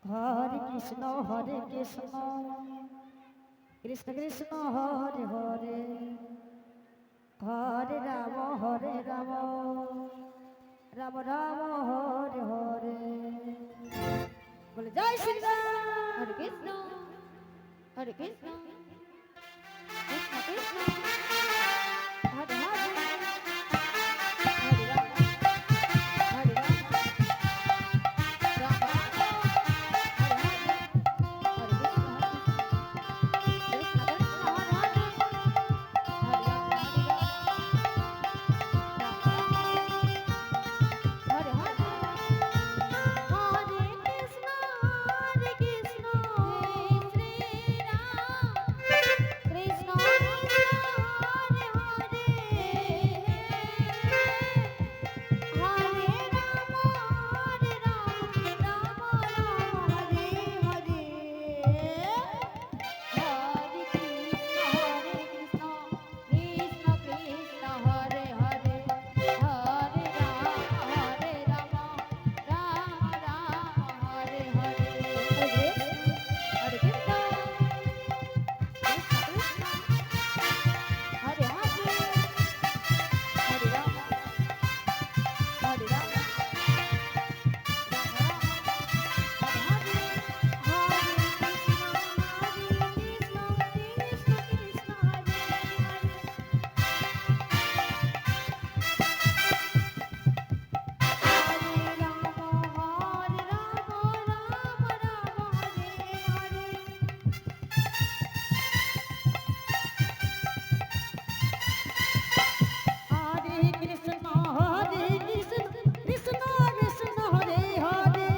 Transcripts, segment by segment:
হরে হরে কৃষ্ণ কৃষ্ণ কৃষ্ণ হরে হরে হরে রাম রাম রাম হরে হরে বলে জয় শ্রী রাম। হরে কৃষ্ণ হরে কৃষ্ণ কৃষ্ণ কৃষ্ণ হরে হরে হরে রাম হরে রাম রাম রাম হরে হরে হরে কৃষ্ণ কৃষ্ণ কৃষ্ণ হরে হরে হরে রাম রাম রাম হরে হরে হরে কৃষ্ণ শ্রী রাম কৃষ্ণ কৃষ্ণ হরে হরে হরে রাম রাম রাম হরে হরে হরে কৃষ্ণ কৃষ্ণ কৃষ্ণ হরে হরে হরে রাম রাম হরে হরে হরে কৃষ্ণ কৃষ্ণ কৃষ্ণ হরে হরে হরে রাম হরে রাম রাম রাম হরে হরে হরে কৃষ্ণ কৃষ্ণ কৃষ্ণ হরে হরে হরে রাম রাম রাম হরে হরে হরে কৃষ্ণ কৃষ্ণ কৃষ্ণ হরে হরে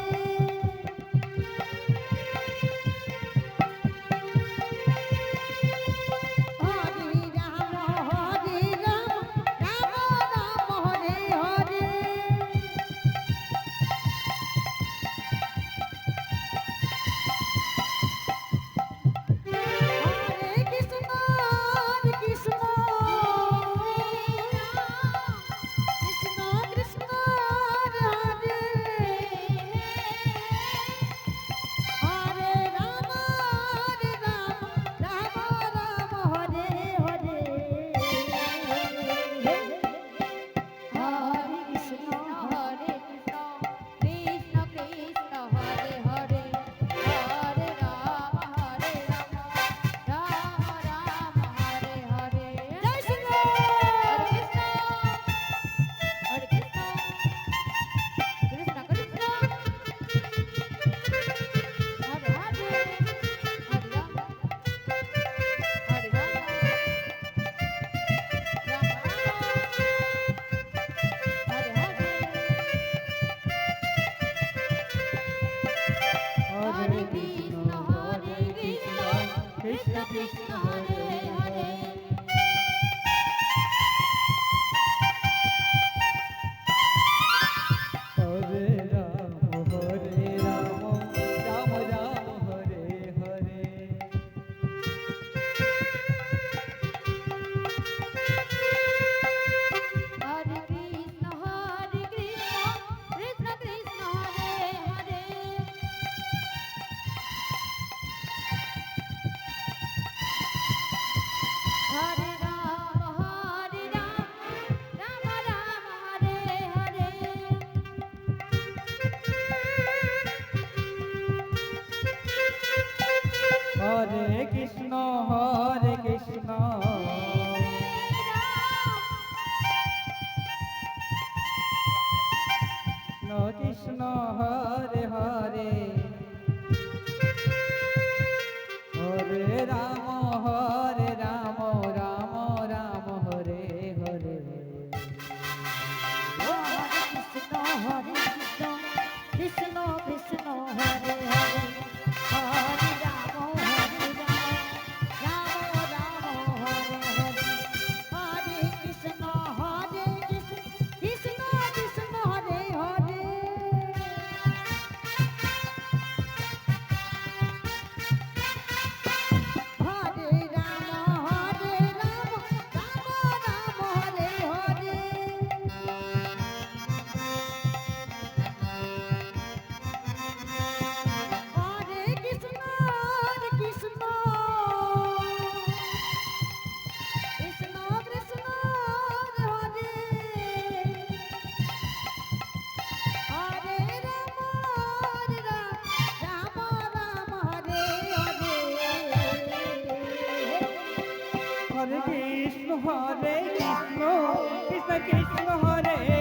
হরে রাম রাম রাম হরে হরে হরে কৃষ্ণ কৃষ্ণ কৃষ্ণ কৃষ্ণ হরে হরে রাম রাম রাম হরে হরে হরে কৃষ্ণ কৃষ্ণ কৃষ্ণ হরে হরে হরে রাম রাম রাম হরে হরে জয় শ্রী হরে কৃষ্ণ হরে কৃষ্ণ কৃষ্ণ কৃষ্ণ হরে হরে হরে রাম হরে রাম রাম রাম হরে হরে কৃষ্ণ কৃষ্ণ হরে হরে হরে রাম রাম রাম হরে হরে হরে কৃষ্ণ কৃষ্ণ কৃষ্ণ হরে হরে হরে রাম রাম রাম হরে হরে হরে কৃষ্ণ শ্রী রাম কৃষ্ণ কৃষ্ণ কৃষ্ণ হরে